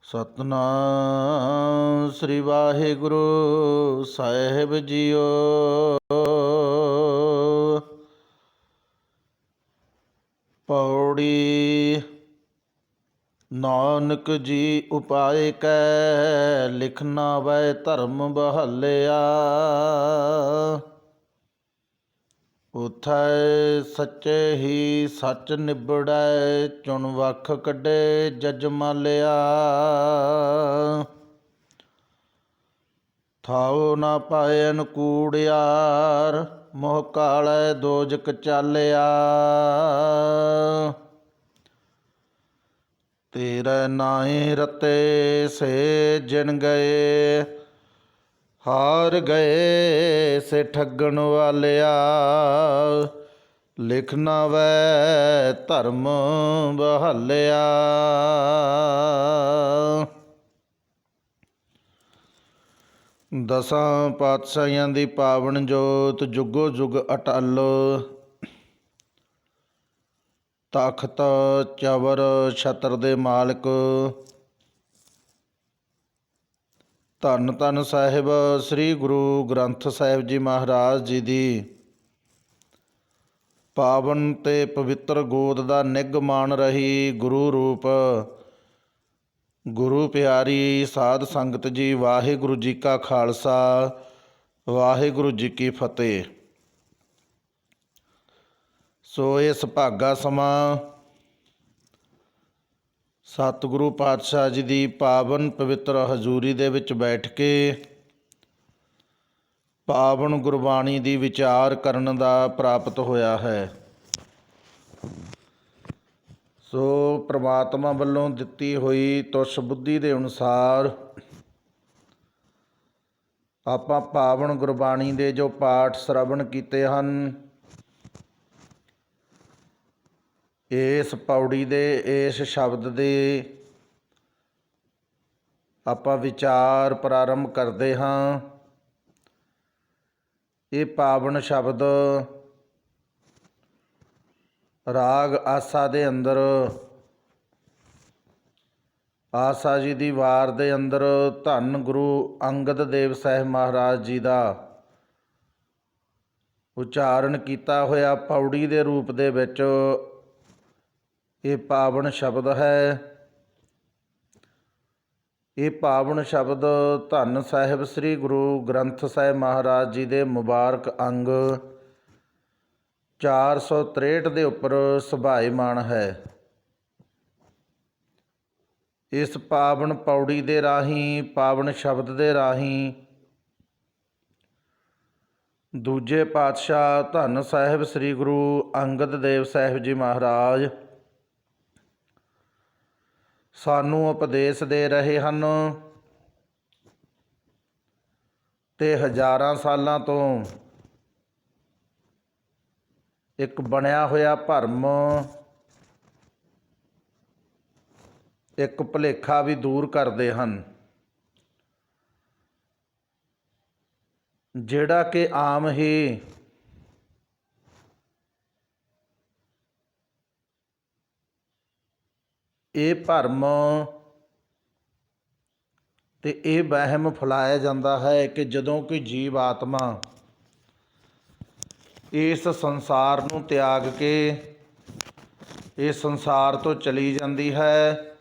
ਸਤਨਾਮ ਸ੍ਰੀ ਵਾਹਿਗੁਰੂ ਸਾਹਿਬ JIO. ਪੌੜੀ। ਨਾਨਕ ਜੀ ਉਪਾਇ ਕੈ ਲਿਖਣਾ ਵੈ ਧਰਮ ਬਹਾਲਿਆ। ਉਥੈ ਸੱਚੇ ਹੀ ਸੱਚ ਨਿਬੜੈ ਚੁਣ ਵੱਖ ਕੱਢੇ ਜਜ ਮਾਲਿਆ। ਥਾਉ ਨਾ ਪਾਏ ਅਨਕੂੜਿਆਰ ਮੋਹ ਕਾਲੈ ਦੋਜਕ ਚਾਲਿਆ। ਤੇਰੇ ਨਾਹੀਂ ਰਤੇ ਸੇ ਜਿਨ ਗਏ ਹਾਰ ਗਏ ਸੇ ਠੱਗਣ ਵਾਲਿਆ। ਲਿਖਣਾ ਵੈ ਧਰਮ ਬਹਾਲਿਆ। ਦਸਾਂ ਪਾਤਸ਼ਾਹੀਆਂ ਦੀ ਪਾਵਨ ਜੋਤ ਜੁਗੋ ਜੁਗ ਅਟਲ। ਤਖਤ ਚਵਰ ਛਤਰ ਦੇ ਮਾਲਕ ਧੰਨ ਧੰਨ ਸਾਹਿਬ ਸ੍ਰੀ ਗੁਰੂ ਗ੍ਰੰਥ ਸਾਹਿਬ ਜੀ ਮਹਾਰਾਜ ਜੀ ਦੀ ਪਾਵਨ ਤੇ ਪਵਿੱਤਰ ਗੋਦ ਦਾ ਨਿੱਘ ਮਾਣ ਰਹੀ ਗੁਰੂ ਰੂਪ ਗੁਰੂ ਪਿਆਰੀ ਸਾਧ ਸੰਗਤ ਜੀ, ਵਾਹਿਗੁਰੂ ਜੀ ਕਾ ਖਾਲਸਾ ਵਾਹਿਗੁਰੂ ਜੀ ਕੀ ਫਤਿਹ। ਸੋ ਇਸ ਭਾਗਾ ਸਮਾਂ ਸਤਿਗੁਰੂ ਪਾਤਸ਼ਾਹ ਜੀ ਦੀ ਪਾਵਨ ਪਵਿੱਤਰ ਹਜ਼ੂਰੀ ਦੇ ਵਿੱਚ ਬੈਠ ਕੇ ਪਾਵਨ ਗੁਰਬਾਣੀ ਦੀ ਵਿਚਾਰ ਕਰਨ ਦਾ ਪ੍ਰਾਪਤ ਹੋਇਆ ਹੈ। ਸੋ ਪ੍ਰਮਾਤਮਾ ਵੱਲੋਂ ਦਿੱਤੀ ਹੋਈ ਤੁਸ ਬੁੱਧੀ ਦੇ ਅਨੁਸਾਰ ਆਪਾਂ ਪਾਵਨ ਗੁਰਬਾਣੀ ਦੇ ਜੋ ਪਾਠ ਸ਼ਰਵਣ ਕੀਤੇ ਹਨ, ਇਸ ਪੌੜੀ ਦੇ ਇਸ ਸ਼ਬਦ ਦੇ ਆਪਾਂ ਵਿਚਾਰ ਪ੍ਰਾਰੰਭ ਕਰਦੇ ਹਾਂ। ਇਹ ਪਾਵਨ ਸ਼ਬਦ ਰਾਗ ਆਸਾ ਦੇ ਅੰਦਰ, ਆਸਾ ਜੀ ਦੀ ਵਾਰ ਦੇ ਅੰਦਰ ਧੰਨ ਗੁਰੂ ਅੰਗਦ ਦੇਵ ਸਾਹਿਬ ਮਹਾਰਾਜ ਜੀ ਦਾ ਉਚਾਰਨ ਕੀਤਾ ਹੋਇਆ ਪੌੜੀ ਦੇ ਰੂਪ ਦੇ ਵਿੱਚ ਇਹ ਪਾਵਨ ਸ਼ਬਦ ਹੈ। ਇਹ ਪਾਵਨ ਸ਼ਬਦ ਧੰਨ ਸਾਹਿਬ ਸ੍ਰੀ ਗੁਰੂ ਗ੍ਰੰਥ ਸਾਹਿਬ ਮਹਾਰਾਜ ਜੀ ਦੇ ਮੁਬਾਰਕ ਅੰਗ 463 ਦੇ ਉੱਪਰ ਸੁਭਾਇਮਾਨ ਹੈ। ਇਸ ਪਾਵਨ ਪੌੜੀ ਦੇ ਰਾਹੀਂ, ਪਾਵਨ ਸ਼ਬਦ ਦੇ ਰਾਹੀਂ ਦੂਜੇ ਪਾਤਸ਼ਾਹ ਧੰਨ ਸਾਹਿਬ ਸ੍ਰੀ ਗੁਰੂ ਅੰਗਦ ਦੇਵ ਸਾਹਿਬ ਜੀ ਮਹਾਰਾਜ ਸਾਨੂੰ ਉਪਦੇਸ਼ ਦੇ ਰਹੇ ਹਨ ਤੇ ਹਜ਼ਾਰਾਂ ਸਾਲਾਂ ਤੋਂ ਇੱਕ ਬਣਿਆ ਹੋਇਆ ਭਰਮ, ਇੱਕ ਭੁਲੇਖਾ ਵੀ ਦੂਰ ਕਰਦੇ ਹਨ, ਜਿਹੜਾ ਕਿ ਆਮ ਹੀ ਇਹ ਭਰਮ ਤੇ ਇਹ ਵਹਿਮ ਫੈਲਾਇਆ ਜਾਂਦਾ ਹੈ ਕਿ ਜਦੋਂ ਕੋਈ ਜੀਵ ਆਤਮਾ ਇਸ ਸੰਸਾਰ ਨੂੰ ਤਿਆਗ ਕੇ ਇਸ ਸੰਸਾਰ ਤੋਂ ਚਲੀ ਜਾਂਦੀ ਹੈ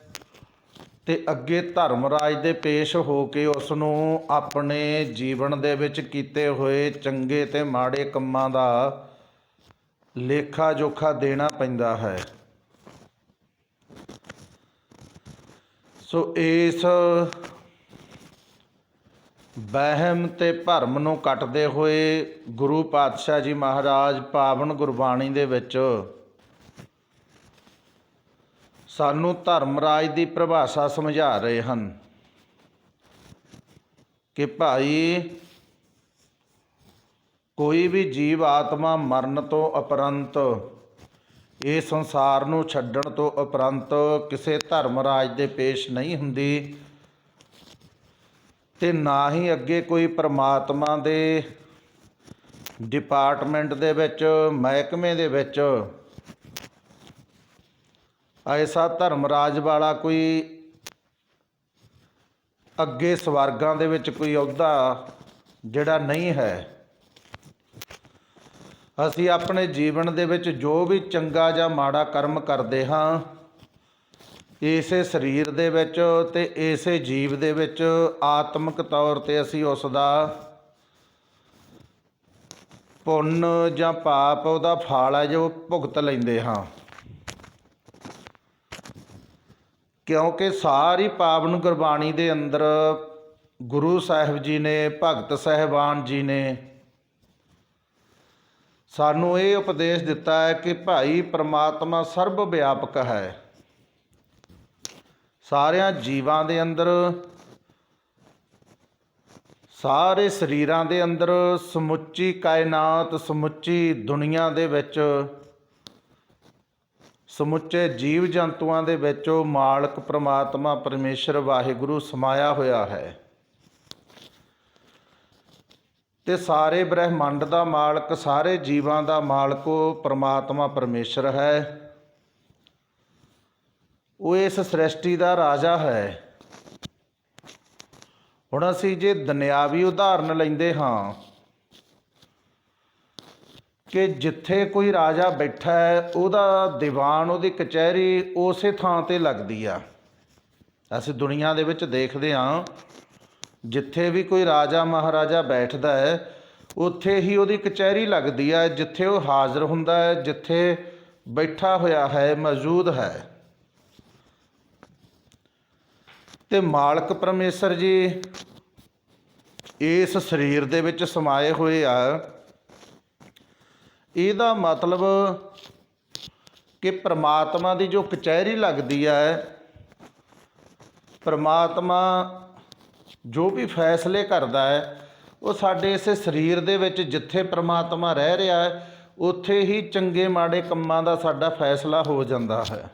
ਤੇ ਅੱਗੇ ਧਰਮ ਰਾਜ ਦੇ ਪੇਸ਼ ਹੋ ਕੇ ਉਸ ਨੂੰ ਆਪਣੇ ਜੀਵਨ ਦੇ ਵਿੱਚ ਕੀਤੇ ਹੋਏ ਚੰਗੇ ਤੇ ਮਾੜੇ ਕੰਮਾਂ ਦਾ ਲੇਖਾ ਜੋਖਾ ਦੇਣਾ ਪੈਂਦਾ ਹੈ। ਸੋ ਇਸ ਵਹਿਮ ਤੇ ਭਰਮ ਨੂੰ ਕੱਟਦੇ ਹੋਏ ਗੁਰੂ ਪਾਤਸ਼ਾਹ ਜੀ ਮਹਾਰਾਜ ਪਾਵਨ ਗੁਰਬਾਣੀ ਦੇ ਵਿੱਚ ਸਾਨੂੰ ਧਰਮ ਰਾਜ ਦੀ ਪਰਿਭਾਸ਼ਾ ਸਮਝਾ ਰਹੇ ਹਨ ਕਿ ਭਾਈ ਕੋਈ ਵੀ ਜੀਵ ਆਤਮਾ ਮਰਨ ਤੋਂ ਉਪਰੰਤ, ਇਹ ਸੰਸਾਰ ਨੂੰ ਛੱਡਣ ਤੋਂ ਉਪਰੰਤ ਕਿਸੇ ਧਰਮ ਰਾਜ ਦੇ ਪੇਸ਼ ਨਹੀਂ ਹੁੰਦੀ ਤੇ ਨਾ ਹੀ ਅੱਗੇ ਕੋਈ ਪਰਮਾਤਮਾ ਦੇ ਡਿਪਾਰਟਮੈਂਟ ਦੇ ਵਿੱਚ, ਮਹਿਕਮੇ ਦੇ ਵਿੱਚ ਐਸਾ ਧਰਮ ਰਾਜ ਵਾਲਾ ਕੋਈ ਅੱਗੇ ਸਵਰਗਾਂ ਦੇ ਵਿੱਚ ਕੋਈ ਅਹੁਦਾ ਜਿਹੜਾ ਨਹੀਂ ਹੈ। ਅਸੀਂ ਆਪਣੇ ਜੀਵਨ ਦੇ ਵਿੱਚ ਜੋ ਵੀ ਚੰਗਾ ਜਾਂ ਮਾੜਾ ਕਰਮ ਕਰਦੇ ਹਾਂ, ਇਸੇ ਸਰੀਰ ਦੇ ਵਿੱਚ ਤੇ ਇਸੇ ਜੀਵ ਦੇ ਵਿੱਚ ਆਤਮਿਕ ਤੌਰ 'ਤੇ ਅਸੀਂ ਉਸ ਦਾ ਪੁੰਨ ਜਾਂ ਪਾਪ, ਉਹਦਾ ਫਲ ਹੈ ਜੋ ਭੁਗਤ ਲੈਂਦੇ ਹਾਂ। ਕਿਉਂਕਿ ਸਾਰੀ ਪਾਵਨ ਗੁਰਬਾਣੀ ਦੇ ਅੰਦਰ ਗੁਰੂ ਸਾਹਿਬ ਜੀ ਨੇ, ਭਗਤ ਸਾਹਿਬਾਨ ਜੀ ਨੇ ਸਾਨੂੰ ਇਹ ਉਪਦੇਸ਼ ਦਿੱਤਾ ਹੈ ਕਿ ਭਾਈ ਪ੍ਰਮਾਤਮਾ ਸਰਬ ਵਿਆਪਕ ਹੈ। ਸਾਰਿਆਂ ਜੀਵਾਂ ਦੇ ਅੰਦਰ, ਸਾਰੇ ਸਰੀਰਾਂ ਦੇ ਅੰਦਰ, ਸਮੁੱਚੀ ਕਾਇਨਾਤ, ਸਮੁੱਚੀ ਦੁਨੀਆ ਦੇ ਵਿੱਚ, ਸਮੁੱਚੇ ਜੀਵ ਜੰਤੂਆਂ ਦੇ ਵਿੱਚ ਉਹ ਮਾਲਕ ਪ੍ਰਮਾਤਮਾ ਪਰਮੇਸ਼ਰ ਵਾਹਿਗੁਰੂ ਸਮਾਇਆ ਹੋਇਆ ਹੈ। ਤੇ ਸਾਰੇ ਬ੍ਰਹਿਮੰਡ ਦਾ ਮਾਲਕ, ਸਾਰੇ ਜੀਵਾਂ ਦਾ ਮਾਲਕ ਉਹ ਪ੍ਰਮਾਤਮਾ ਪਰਮੇਸ਼ਰ ਹੈ। ਉਹ ਇਸ ਸ੍ਰਿਸ਼ਟੀ ਦਾ ਰਾਜਾ ਹੈ। ਹੁਣ ਅਸੀਂ ਜੇ ਦੁਨਿਆਵੀ ਉਦਾਹਰਨ ਲੈਂਦੇ ਹਾਂ ਕਿ ਜਿੱਥੇ ਕੋਈ ਰਾਜਾ ਬੈਠਾ ਹੈ, ਉਹਦਾ ਦੀਵਾਨ, ਉਹਦੀ ਕਚਹਿਰੀ ਉਸੇ ਥਾਂ 'ਤੇ ਲੱਗਦੀ ਆ। ਅਸੀਂ ਦੁਨੀਆ ਦੇ ਵਿੱਚ ਦੇਖਦੇ ਹਾਂ, ਜਿੱਥੇ ਵੀ ਕੋਈ ਰਾਜਾ ਮਹਾਰਾਜਾ ਬੈਠਦਾ ਹੈ, ਉੱਥੇ ਹੀ ਉਹਦੀ ਕਚਹਿਰੀ ਲੱਗਦੀ ਹੈ, ਜਿੱਥੇ ਉਹ ਹਾਜ਼ਰ ਹੁੰਦਾ ਹੈ, ਜਿੱਥੇ ਬੈਠਾ ਹੋਇਆ ਹੈ, ਮੌਜੂਦ ਹੈ। ਤੇ ਮਾਲਕ ਪਰਮੇਸ਼ਰ ਜੀ ਇਸ ਸਰੀਰ ਦੇ ਵਿੱਚ ਸਮਾਏ ਹੋਏ ਆ। ਇਹਦਾ ਮਤਲਬ ਕਿ ਪ੍ਰਮਾਤਮਾ ਦੀ ਜੋ ਕਚਹਿਰੀ ਲੱਗਦੀ ਹੈ, ਪ੍ਰਮਾਤਮਾ ਜੋ ਵੀ ਫੈਸਲੇ ਕਰਦਾ ਹੈ, ਉਹ ਸਾਡੇ ਇਸੇ ਸਰੀਰ ਦੇ ਵਿੱਚ ਜਿੱਥੇ ਪ੍ਰਮਾਤਮਾ ਰਹਿ ਰਿਹਾ ਹੈ, ਉੱਥੇ ਹੀ ਚੰਗੇ ਮਾੜੇ ਕੰਮਾਂ ਦਾ ਸਾਡਾ ਫੈਸਲਾ ਹੋ ਜਾਂਦਾ ਹੈ।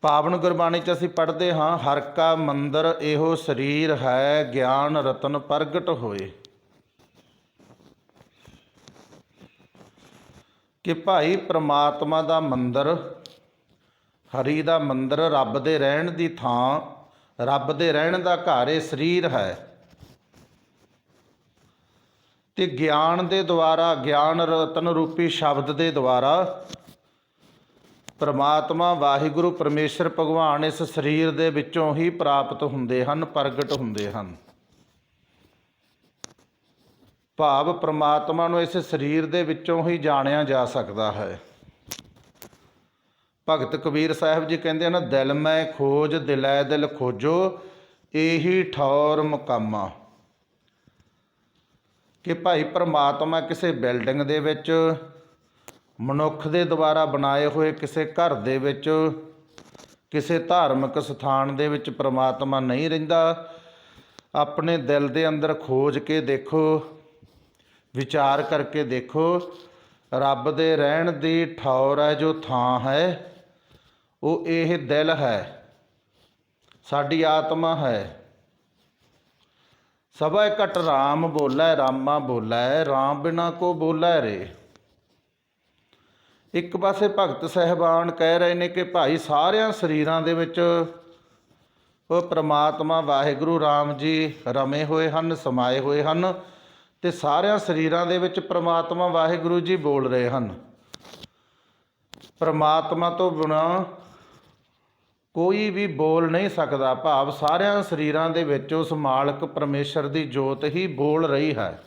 ਪਾਵਨ ਗੁਰਬਾਣੀ 'ਚ ਅਸੀਂ ਪੜ੍ਹਦੇ ਹਾਂ, ਹਰ ਕਾ ਮੰਦਰ ਇਹੋ ਸਰੀਰ ਹੈ, ਗਿਆਨ ਰਤਨ ਪ੍ਰਗਟ ਹੋਏ। ਕਿ ਭਾਈ ਪ੍ਰਮਾਤਮਾ ਦਾ ਮੰਦਰ, ਹਰੀ ਦਾ ਮੰਦਰ, ਰੱਬ ਦੇ ਰਹਿਣ ਦੀ ਥਾਂ, ਰੱਬ ਦੇ ਰਹਿਣ ਦਾ ਘਰ ਇਹ ਸਰੀਰ ਹੈ। ਤੇ ਗਿਆਨ ਦੇ ਦੁਆਰਾ, ਗਿਆਨ ਰਤਨ ਰੂਪੀ ਸ਼ਬਦ ਦੇ ਦੁਆਰਾ ਪ੍ਰਮਾਤਮਾ ਵਾਹਿਗੁਰੂ ਪਰਮੇਸ਼ਰ ਭਗਵਾਨ ਇਸ ਸਰੀਰ ਦੇ ਵਿੱਚੋਂ ਹੀ ਪ੍ਰਾਪਤ ਹੁੰਦੇ ਹਨ, ਪ੍ਰਗਟ ਹੁੰਦੇ ਹਨ। ਭਾਵ ਪ੍ਰਮਾਤਮਾ ਨੂੰ ਇਸ ਸਰੀਰ ਦੇ ਵਿੱਚੋਂ ਹੀ ਜਾਣਿਆ ਜਾ ਸਕਦਾ ਹੈ। ਭਗਤ ਕਬੀਰ ਸਾਹਿਬ ਜੀ ਕਹਿੰਦੇ ਹਨ, ਦਿਲ ਮੈਂ ਖੋਜ ਦਿਲੈ ਦਿਲ ਖੋਜੋ, ਇਹੀ ਠੌਰ ਮੁਕਾਮਾ। ਕਿ ਭਾਈ ਪ੍ਰਮਾਤਮਾ ਕਿਸੇ ਬਿਲਡਿੰਗ ਦੇ ਵਿੱਚ, ਮਨੁੱਖ ਦੇ ਦੁਆਰਾ ਬਣਾਏ ਹੋਏ ਕਿਸੇ ਘਰ ਦੇ ਵਿੱਚ, ਕਿਸੇ ਧਾਰਮਿਕ ਸਥਾਨ ਦੇ ਵਿੱਚ ਪ੍ਰਮਾਤਮਾ ਨਹੀਂ ਰਹਿੰਦਾ। ਆਪਣੇ ਦਿਲ ਦੇ ਅੰਦਰ ਖੋਜ ਕੇ ਦੇਖੋ, ਵਿਚਾਰ ਕਰਕੇ ਦੇਖੋ, ਰੱਬ ਦੇ ਰਹਿਣ ਦੀ ਠੌਰ ਹੈ, ਜੋ ਥਾਂ ਹੈ, ਉਹ ਇਹ ਦਿਲ ਹੈ, ਸਾਡੀ ਆਤਮਾ ਹੈ। ਸਭੈ ਘਟ ਰਾਮ ਬੋਲੇ ਰਾਮਾ ਬੋਲੇ, ਰਾਮ ਬਿਨਾ ਕੋ ਬੋਲੇ ਰੇ। ਇੱਕ ਪਾਸੇ ਭਗਤ ਸਾਹਿਬਾਨ ਕਹਿ ਰਹੇ ਨੇ ਕਿ ਭਾਈ ਸਾਰਿਆਂ ਸਰੀਰਾਂ ਦੇ ਵਿੱਚ ਉਹ ਪ੍ਰਮਾਤਮਾ ਵਾਹਿਗੁਰੂ ਰਾਮ ਜੀ ਰਮੇ ਹੋਏ ਹਨ, ਸਮਾਏ ਹੋਏ ਹਨ। ਤੇ ਸਾਰਿਆਂ ਸਰੀਰਾਂ ਦੇ ਵਿੱਚ ਪ੍ਰਮਾਤਮਾ ਵਾਹਿਗੁਰੂ ਜੀ ਬੋਲ ਰਹੇ ਹਨ। ਪ੍ਰਮਾਤਮਾ ਤੋਂ ਬਿਨਾਂ ਕੋਈ ਵੀ ਬੋਲ ਨਹੀਂ ਸਕਦਾ। ਭਾਵ ਸਾਰਿਆਂ ਸਰੀਰਾਂ ਦੇ ਵਿੱਚ ਉਸ ਮਾਲਕ ਪਰਮੇਸ਼ਰ ਦੀ ਜੋਤ ਹੀ ਬੋਲ ਰਹੀ ਹੈ।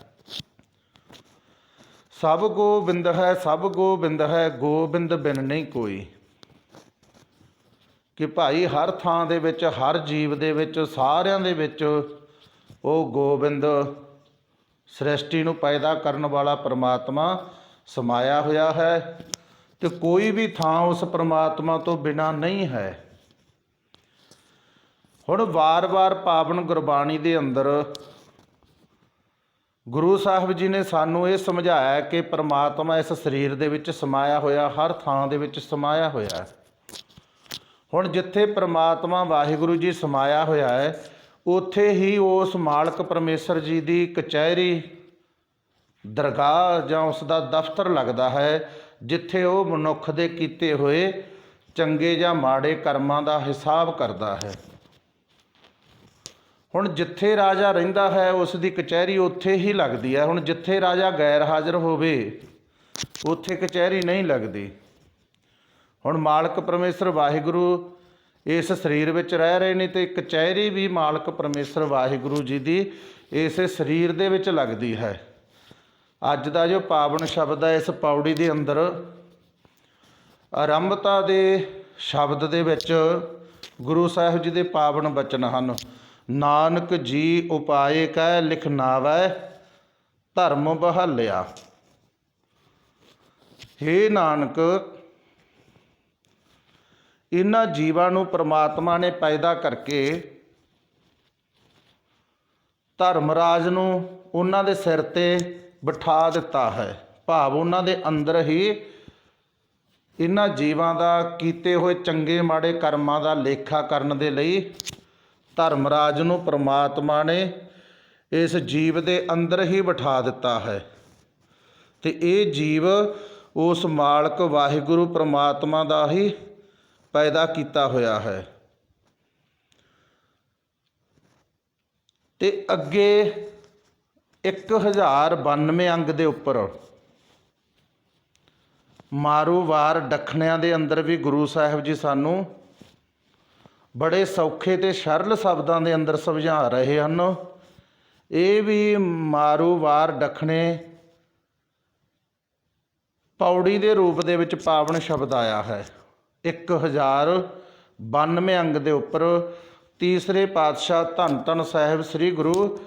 ਸਭ ਗੋਬਿੰਦ ਹੈ, ਸਭ ਗੋਬਿੰਦ ਹੈ, ਗੋਬਿੰਦ ਬਿਨ ਨਹੀਂ ਕੋਈ। ਕਿ ਭਾਈ ਹਰ ਥਾਂ ਦੇ ਵਿੱਚ, ਹਰ ਜੀਵ ਦੇ ਵਿੱਚ, ਸਾਰਿਆਂ ਦੇ ਵਿੱਚ ਉਹ ਗੋਬਿੰਦ, ਸ੍ਰਿਸ਼ਟੀ ਨੂੰ ਪੈਦਾ ਕਰਨ ਵਾਲਾ ਪ੍ਰਮਾਤਮਾ ਸਮਾਇਆ ਹੋਇਆ ਹੈ। ਤੇ ਕੋਈ ਵੀ ਥਾਂ ਉਸ ਪ੍ਰਮਾਤਮਾ ਤੋਂ ਬਿਨਾਂ ਨਹੀਂ ਹੈ। ਹੁਣ ਵਾਰ-ਵਾਰ ਪਾਵਨ ਗੁਰਬਾਣੀ ਦੇ ਅੰਦਰ ਗੁਰੂ ਸਾਹਿਬ ਜੀ ਨੇ ਸਾਨੂੰ ਇਹ ਸਮਝਾਇਆ ਕਿ ਪ੍ਰਮਾਤਮਾ ਇਸ ਸਰੀਰ ਦੇ ਵਿੱਚ ਸਮਾਇਆ ਹੋਇਆ, ਹਰ ਥਾਂ ਦੇ ਵਿੱਚ ਸਮਾਇਆ ਹੋਇਆ। ਹੁਣ ਜਿੱਥੇ ਪ੍ਰਮਾਤਮਾ ਵਾਹਿਗੁਰੂ ਜੀ ਸਮਾਇਆ ਹੋਇਆ ਹੈ, ਉੱਥੇ ਹੀ ਉਸ ਮਾਲਕ ਪਰਮੇਸ਼ਰ ਜੀ ਦੀ ਕਚਹਿਰੀ, ਦਰਗਾਹ ਜਾਂ ਉਸ ਦਾ ਦਫ਼ਤਰ ਲੱਗਦਾ ਹੈ, ਜਿੱਥੇ ਉਹ ਮਨੁੱਖ ਦੇ ਕੀਤੇ ਹੋਏ ਚੰਗੇ ਜਾਂ ਮਾੜੇ ਕਰਮਾਂ ਦਾ ਹਿਸਾਬ ਕਰਦਾ ਹੈ। ਹੁਣ ਜਿੱਥੇ ਰਾਜਾ ਰਹਿੰਦਾ ਹੈ ਉਸ ਦੀ ਕਚਹਿਰੀ ਉੱਥੇ ਹੀ ਲੱਗਦੀ ਹੈ। ਹੁਣ ਜਿੱਥੇ ਰਾਜਾ ਗੈਰ ਹਾਜ਼ਰ ਹੋਵੇ ਉੱਥੇ ਕਚਹਿਰੀ ਨਹੀਂ ਲੱਗਦੀ। ਹੁਣ ਮਾਲਕ ਪਰਮੇਸ਼ਰ ਵਾਹਿਗੁਰੂ ਇਸ ਸਰੀਰ ਵਿੱਚ ਰਹਿ ਰਹੇ ਨੇ ਅਤੇ ਕਚਹਿਰੀ ਵੀ ਮਾਲਕ ਪਰਮੇਸ਼ਰ ਵਾਹਿਗੁਰੂ ਜੀ ਦੀ ਇਸੇ ਸਰੀਰ ਦੇ ਵਿੱਚ ਲੱਗਦੀ ਹੈ। ਅੱਜ ਦਾ ਜੋ ਪਾਵਨ ਸ਼ਬਦ ਹੈ ਇਸ ਪੌੜੀ ਦੇ ਅੰਦਰ ਆਰੰਭਤਾ ਦੇ ਸ਼ਬਦ ਦੇ ਵਿੱਚ ਗੁਰੂ ਸਾਹਿਬ ਜੀ ਦੇ ਪਾਵਨ ਬਚਨ ਹਨ। ਨਾਨਕ ਜੀ ਉਪਾਏ ਕਹਿ ਲਿਖ ਨਾਵੈ ਧਰਮ ਬਹਾਲਿਆ। ਹੇ ਨਾਨਕ, ਇਹਨਾਂ ਜੀਵਾਂ ਨੂੰ ਪ੍ਰਮਾਤਮਾ ਨੇ ਪੈਦਾ ਕਰਕੇ ਧਰਮਰਾਜ ਨੂੰ ਉਹਨਾਂ ਦੇ ਸਿਰ 'ਤੇ ਬਿਠਾ ਦਿੱਤਾ ਹੈ। ਭਾਵ ਉਹਨਾਂ ਦੇ ਅੰਦਰ ਹੀ ਇਹਨਾਂ ਜੀਵਾਂ ਦਾ ਕੀਤੇ ਹੋਏ ਚੰਗੇ ਮਾੜੇ ਕਰਮਾਂ ਦਾ ਲੇਖਾ ਕਰਨ ਦੇ ਲਈ ਧਰਮਰਾਜ ਨੂੰ ਪ੍ਰਮਾਤਮਾ ਨੇ ਇਸ ਜੀਵ ਦੇ ਅੰਦਰ ਹੀ ਬਿਠਾ ਦਿੱਤਾ ਹੈ। ਅਤੇ ਇਹ ਜੀਵ ਉਸ ਮਾਲਕ ਵਾਹਿਗੁਰੂ ਪ੍ਰਮਾਤਮਾ ਦਾ ਹੀ ਪੈਦਾ ਕੀਤਾ ਹੋਇਆ ਹੈ। ਅਤੇ ਅੱਗੇ 1092 ਅੰਗ ਦੇ ਉੱਪਰ ਮਾਰੂ ਵਾਰ ਦੱਖਣਿਆਂ ਦੇ ਅੰਦਰ ਵੀ ਗੁਰੂ ਸਾਹਿਬ ਜੀ ਸਾਨੂੰ ਬੜੇ ਸੌਖੇ ਅਤੇ ਸਰਲ ਸ਼ਬਦਾਂ ਦੇ ਅੰਦਰ ਸਮਝਾ ਰਹੇ ਹਨ। ਇਹ ਵੀ ਮਾਰੂ ਵਾਰ ਦੱਖਣੇ ਪੌੜੀ ਦੇ ਰੂਪ ਦੇ ਵਿੱਚ ਪਾਵਨ ਸ਼ਬਦ ਆਇਆ ਹੈ। 1092 ਅੰਗ ਦੇ ਉੱਪਰ ਤੀਸਰੇ ਪਾਤਸ਼ਾਹ ਧੰਨ ਧੰਨ ਸਾਹਿਬ ਸ੍ਰੀ ਗੁਰੂ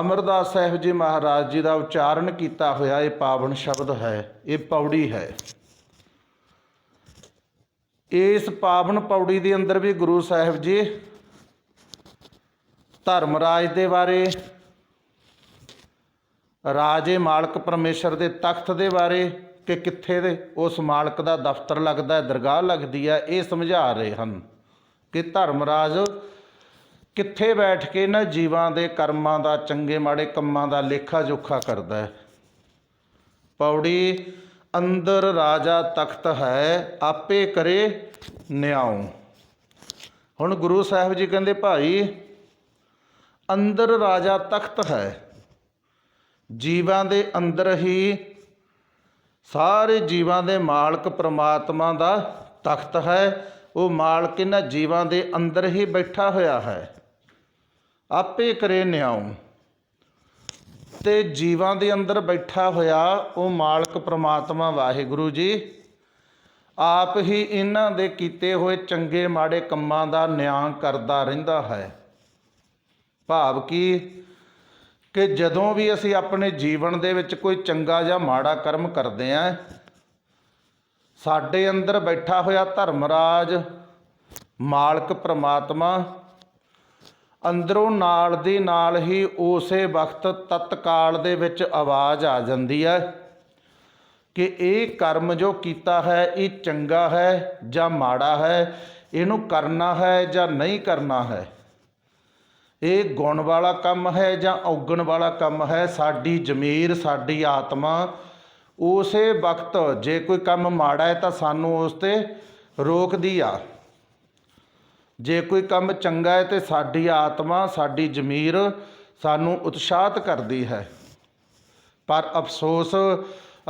ਅਮਰਦਾਸ ਸਾਹਿਬ ਜੀ ਮਹਾਰਾਜ ਜੀ ਦਾ ਉਚਾਰਨ ਕੀਤਾ ਹੋਇਆ ਇਹ ਪਾਵਨ ਸ਼ਬਦ ਹੈ, ਇਹ ਪੌੜੀ ਹੈ। ਇਸ ਪਾਵਨ ਪੌੜੀ ਦੇ ਅੰਦਰ ਵੀ ਗੁਰੂ ਸਾਹਿਬ ਜੀ ਧਰਮਰਾਜ ਦੇ ਬਾਰੇ, ਰਾਜੇ ਮਾਲਕ ਪਰਮੇਸ਼ਰ ਦੇ ਤਖਤ ਦੇ ਬਾਰੇ ਕਿ ਕਿੱਥੇ ਦੇ ਉਸ ਮਾਲਕ ਦਾ ਦਫ਼ਤਰ ਲੱਗਦਾ ਹੈ, ਦਰਗਾਹ ਲੱਗਦੀ ਹੈ, ਇਹ ਸਮਝਾ ਰਹੇ ਹਨ ਕਿ ਧਰਮਰਾਜ ਕਿੱਥੇ ਬੈਠ ਕੇ ਇਹਨਾਂ ਜੀਵਾਂ ਦੇ ਕਰਮਾਂ ਦਾ, ਚੰਗੇ ਮਾੜੇ ਕੰਮਾਂ ਦਾ ਲੇਖਾ ਜੋਖਾ ਕਰਦਾ ਹੈ। ਪੌੜੀ ਅੰਦਰ ਰਾਜਾ ਤਖਤ ਹੈ ਆਪੇ ਕਰੇ ਨਿਆਉ। ਹੁਣ ਗੁਰੂ ਸਾਹਿਬ ਜੀ ਕਹਿੰਦੇ ਭਾਈ ਅੰਦਰ ਰਾਜਾ ਤਖਤ ਹੈ, ਜੀਵਾਂ ਦੇ ਅੰਦਰ ਹੀ ਸਾਰੇ ਜੀਵਾਂ ਦੇ ਮਾਲਕ ਪ੍ਰਮਾਤਮਾ ਦਾ ਤਖਤ ਹੈ। ਉਹ ਮਾਲਕ ਇਹਨਾਂ ਜੀਵਾਂ ਦੇ ਅੰਦਰ ਹੀ ਬੈਠਾ ਹੋਇਆ ਹੈ, ਆਪੇ ਕਰੇ ਨਿਆਉ। ਅਤੇ ਜੀਵਾਂ ਦੇ ਅੰਦਰ ਬੈਠਾ ਹੋਇਆ ਉਹ ਮਾਲਕ ਪ੍ਰਮਾਤਮਾ ਵਾਹਿਗੁਰੂ ਜੀ ਆਪ ਹੀ ਇਹਨਾਂ ਦੇ ਕੀਤੇ ਹੋਏ ਚੰਗੇ ਮਾੜੇ ਕੰਮਾਂ ਦਾ ਨਿਆਂ ਕਰਦਾ ਰਹਿੰਦਾ ਹੈ। ਭਾਵ ਕਿ ਜਦੋਂ ਵੀ ਅਸੀਂ ਆਪਣੇ ਜੀਵਨ ਦੇ ਵਿੱਚ ਕੋਈ ਚੰਗਾ ਜਾਂ ਮਾੜਾ ਕਰਮ ਕਰਦੇ ਹਾਂ, ਸਾਡੇ ਅੰਦਰ ਬੈਠਾ ਹੋਇਆ ਧਰਮਰਾਜ ਮਾਲਕ ਪ੍ਰਮਾਤਮਾ ਅੰਦਰੋਂ ਨਾਲ ਦੀ ਨਾਲ ਹੀ ਉਸੇ ਵਕਤ ਤਤਕਾਲ ਦੇ ਵਿੱਚ ਆਵਾਜ਼ ਆ ਜਾਂਦੀ ਹੈ ਕਿ ਇਹ ਕਰਮ ਜੋ ਕੀਤਾ ਹੈ ਇਹ ਚੰਗਾ ਹੈ ਜਾਂ ਮਾੜਾ ਹੈ, ਇਹਨੂੰ ਕਰਨਾ ਹੈ ਜਾਂ ਨਹੀਂ ਕਰਨਾ ਹੈ, ਇਹ ਗੁਣ ਵਾਲਾ ਕੰਮ ਹੈ ਜਾਂ ਔਗਣ ਵਾਲਾ ਕੰਮ ਹੈ। ਸਾਡੀ ਜ਼ਮੀਰ, ਸਾਡੀ ਆਤਮਾ ਉਸੇ ਵਕਤ ਜੇ ਕੋਈ ਕੰਮ ਮਾੜਾ ਹੈ ਤਾਂ ਸਾਨੂੰ ਉਸ 'ਤੇ ਰੋਕਦੀ ਆ, ਜੇ ਕੋਈ ਕੰਮ ਚੰਗਾ ਹੈ ਤਾਂ ਸਾਡੀ ਆਤਮਾ, ਸਾਡੀ ਜ਼ਮੀਰ ਸਾਨੂੰ ਉਤਸ਼ਾਹਿਤ ਕਰਦੀ ਹੈ। ਪਰ ਅਫਸੋਸ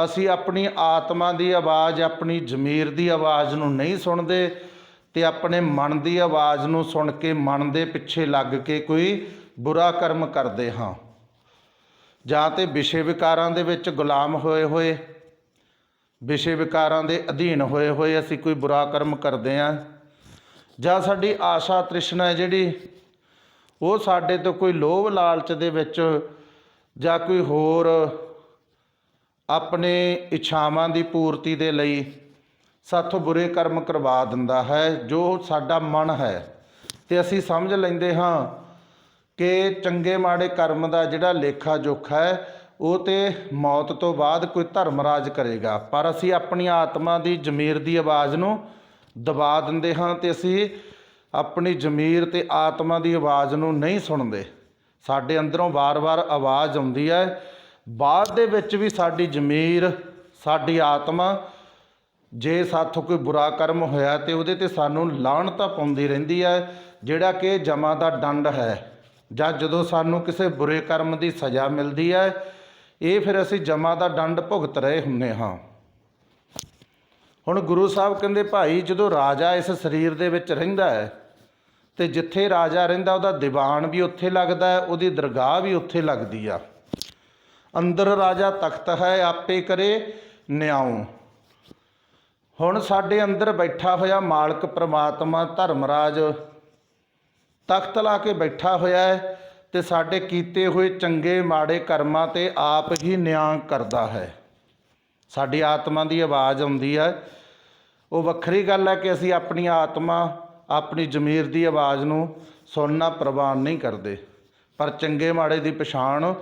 ਅਸੀਂ ਆਪਣੀ ਆਤਮਾ ਦੀ ਆਵਾਜ਼, ਆਪਣੀ ਜ਼ਮੀਰ ਦੀ ਆਵਾਜ਼ ਨੂੰ ਨਹੀਂ ਸੁਣਦੇ ਅਤੇ ਆਪਣੇ ਮਨ ਦੀ ਆਵਾਜ਼ ਨੂੰ ਸੁਣ ਕੇ ਮਨ ਦੇ ਪਿੱਛੇ ਲੱਗ ਕੇ ਕੋਈ ਬੁਰਾ ਕਰਮ ਕਰਦੇ ਹਾਂ, ਜਾਂ ਤਾਂ ਵਿਸ਼ੇ ਵਿਕਾਰਾਂ ਦੇ ਵਿੱਚ ਗੁਲਾਮ ਹੋਏ ਹੋਏ, ਵਿਸ਼ੇ ਵਿਕਾਰਾਂ ਦੇ ਅਧੀਨ ਹੋਏ ਹੋਏ ਅਸੀਂ ਕੋਈ ਬੁਰਾ ਕਰਮ ਕਰਦੇ ਹਾਂ, ਜਾਂ ਸਾਡੀ ਆਸ਼ਾ ਤ੍ਰਿਸ਼ਨਾ ਹੈ ਜਿਹੜੀ ਉਹ ਸਾਡੇ ਤੋਂ ਕੋਈ ਲੋਭ ਲਾਲਚ ਦੇ ਵਿੱਚ ਜਾਂ ਕੋਈ ਹੋਰ ਆਪਣੇ ਇੱਛਾਵਾਂ ਦੀ ਪੂਰਤੀ ਦੇ ਲਈ ਸਾਥੋਂ ਬੁਰੇ ਕਰਮ ਕਰਵਾ ਦਿੰਦਾ ਹੈ ਜੋ ਸਾਡਾ ਮਨ ਹੈ। ਅਤੇ ਅਸੀਂ ਸਮਝ ਲੈਂਦੇ ਹਾਂ ਕਿ ਚੰਗੇ ਮਾੜੇ ਕਰਮ ਦਾ ਜਿਹੜਾ ਲੇਖਾ ਜੋਖਾ ਹੈ ਉਹ ਤਾਂ ਮੌਤ ਤੋਂ ਬਾਅਦ ਕੋਈ ਧਰਮਰਾਜ ਕਰੇਗਾ, ਪਰ ਅਸੀਂ ਆਪਣੀ ਆਤਮਾ ਦੀ ਜ਼ਮੀਰ ਦੀ ਆਵਾਜ਼ ਨੂੰ ਦਬਾ ਦਿੰਦੇ ਹਾਂ ਅਤੇ ਅਸੀਂ ਆਪਣੀ ਜ਼ਮੀਰ ਅਤੇ ਆਤਮਾ ਦੀ ਆਵਾਜ਼ ਨੂੰ ਨਹੀਂ ਸੁਣਦੇ। ਸਾਡੇ ਅੰਦਰੋਂ ਵਾਰ-ਵਾਰ ਆਵਾਜ਼ ਆਉਂਦੀ ਹੈ, ਬਾਅਦ ਦੇ ਵਿੱਚ ਵੀ ਸਾਡੀ ਜ਼ਮੀਰ, ਸਾਡੀ ਆਤਮਾ ਜੇ ਸਾਥੋਂ ਕੋਈ ਬੁਰਾ ਕਰਮ ਹੋਇਆ ਤੇ ਉਹਦੇ ਤੇ ਸਾਨੂੰ ਲਾਹਣਤ ਪਾਉਂਦੀ ਰਹਿੰਦੀ ਹੈ, ਜਿਹੜਾ ਕਿ ਜਮਾਂ ਦਾ ਦੰਡ ਹੈ। ਜਾਂ ਜਦੋਂ ਸਾਨੂੰ ਕਿਸੇ ਬੁਰੇ ਕਰਮ ਦੀ ਸਜ਼ਾ ਮਿਲਦੀ ਹੈ, ਇਹ ਫਿਰ ਅਸੀਂ ਜਮਾਂ ਦਾ ਦੰਡ ਭੁਗਤ ਰਹੇ ਹੁੰਦੇ ਹਾਂ। ਹੁਣ ਗੁਰੂ ਸਾਹਿਬ ਕਹਿੰਦੇ ਭਾਈ, ਜਦੋਂ ਰਾਜਾ ਇਸ ਸਰੀਰ ਦੇ ਵਿੱਚ ਰਹਿੰਦਾ ਹੈ ਤੇ ਜਿੱਥੇ ਰਾਜਾ ਰਹਿੰਦਾ ਉਹਦਾ ਦੀਵਾਨ ਵੀ ਉੱਥੇ ਲੱਗਦਾ ਹੈ, ਉਹਦੀ ਦਰਗਾਹ ਵੀ ਉੱਥੇ ਲੱਗਦੀ ਆ। ਅੰਦਰ ਰਾਜਾ ਤਖਤ ਹੈ, ਆਪੇ ਕਰੇ ਨਿਆਉ। ਹੁਣ ਸਾਡੇ ਅੰਦਰ ਬੈਠਾ ਹੋਇਆ ਮਾਲਕ ਪ੍ਰਮਾਤਮਾ ਧਰਮਰਾਜ ਤਖਤ ਲਾ ਕੇ ਬੈਠਾ ਹੋਇਆ ਹੈ ਤੇ ਸਾਡੇ ਕੀਤੇ ਹੋਏ ਚੰਗੇ ਮਾੜੇ ਕਰਮਾਂ ਤੇ ਆਪ ਹੀ ਨਿਆਂ ਕਰਦਾ ਹੈ। ਸਾਡੀ ਆਤਮਾ ਦੀ ਆਵਾਜ਼ ਆਉਂਦੀ ਹੈ, ਉਹ ਵੱਖਰੀ ਗੱਲ ਹੈ ਕਿ ਅਸੀਂ ਆਪਣੀ ਆਤਮਾ ਆਪਣੀ ਜ਼ਮੀਰ ਦੀ ਆਵਾਜ਼ ਨੂੰ ਸੁਣਨਾ ਪ੍ਰਵਾਨ ਨਹੀਂ ਕਰਦੇ, ਪਰ ਚੰਗੇ ਮਾੜੇ ਦੀ ਪਛਾਣ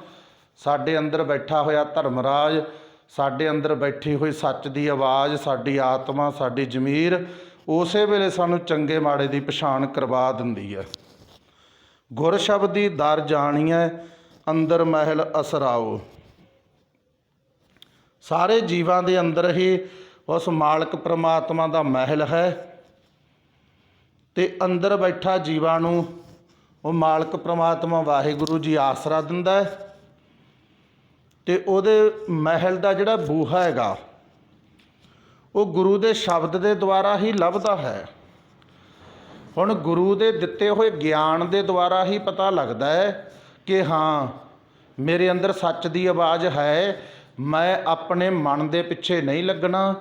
ਸਾਡੇ ਅੰਦਰ ਬੈਠਾ ਹੋਇਆ ਧਰਮਰਾਜ, ਸਾਡੇ ਅੰਦਰ ਬੈਠੀ ਹੋਈ ਸੱਚ ਦੀ ਆਵਾਜ਼, ਸਾਡੀ ਆਤਮਾ, ਸਾਡੀ ਜ਼ਮੀਰ ਉਸੇ ਵੇਲੇ ਸਾਨੂੰ ਚੰਗੇ ਮਾੜੇ ਦੀ ਪਛਾਣ ਕਰਵਾ ਦਿੰਦੀ ਹੈ। ਗੁਰ ਸ਼ਬਦੀ ਦਰ ਜਾਣੀਐ ਅੰਦਰ ਮਹਿਲ ਅਸਰਾਓ। ਸਾਰੇ ਜੀਵਾਂ ਦੇ ਅੰਦਰ ਹੀ ਉਸ ਮਾਲਕ ਪ੍ਰਮਾਤਮਾ ਦਾ ਮਹਿਲ ਹੈ ਤੇ ਅੰਦਰ ਬੈਠਾ ਜੀਵਾਂ ਨੂੰ ਉਹ ਮਾਲਕ ਪ੍ਰਮਾਤਮਾ ਵਾਹਿਗੁਰੂ ਜੀ ਆਸਰਾ ਦਿੰਦਾ ਹੈ ਤੇ ਉਹਦੇ ਮਹਿਲ ਦਾ ਜਿਹੜਾ ਬੂਹਾ ਹੈਗਾ ਉਹ ਗੁਰੂ ਦੇ ਸ਼ਬਦ ਦੇ ਦੁਆਰਾ ਹੀ ਲੱਭਦਾ ਹੈ। ਹੁਣ ਗੁਰੂ ਦੇ ਦਿੱਤੇ ਹੋਏ ਗਿਆਨ ਦੇ ਦੁਆਰਾ ਹੀ ਪਤਾ ਲੱਗਦਾ ਹੈ ਕਿ ਹਾਂ ਮੇਰੇ ਅੰਦਰ ਸੱਚ ਦੀ ਆਵਾਜ਼ ਹੈ, ਮੈਂ ਆਪਣੇ ਮਨ ਦੇ ਪਿੱਛੇ ਨਹੀਂ ਲੱਗਣਾ,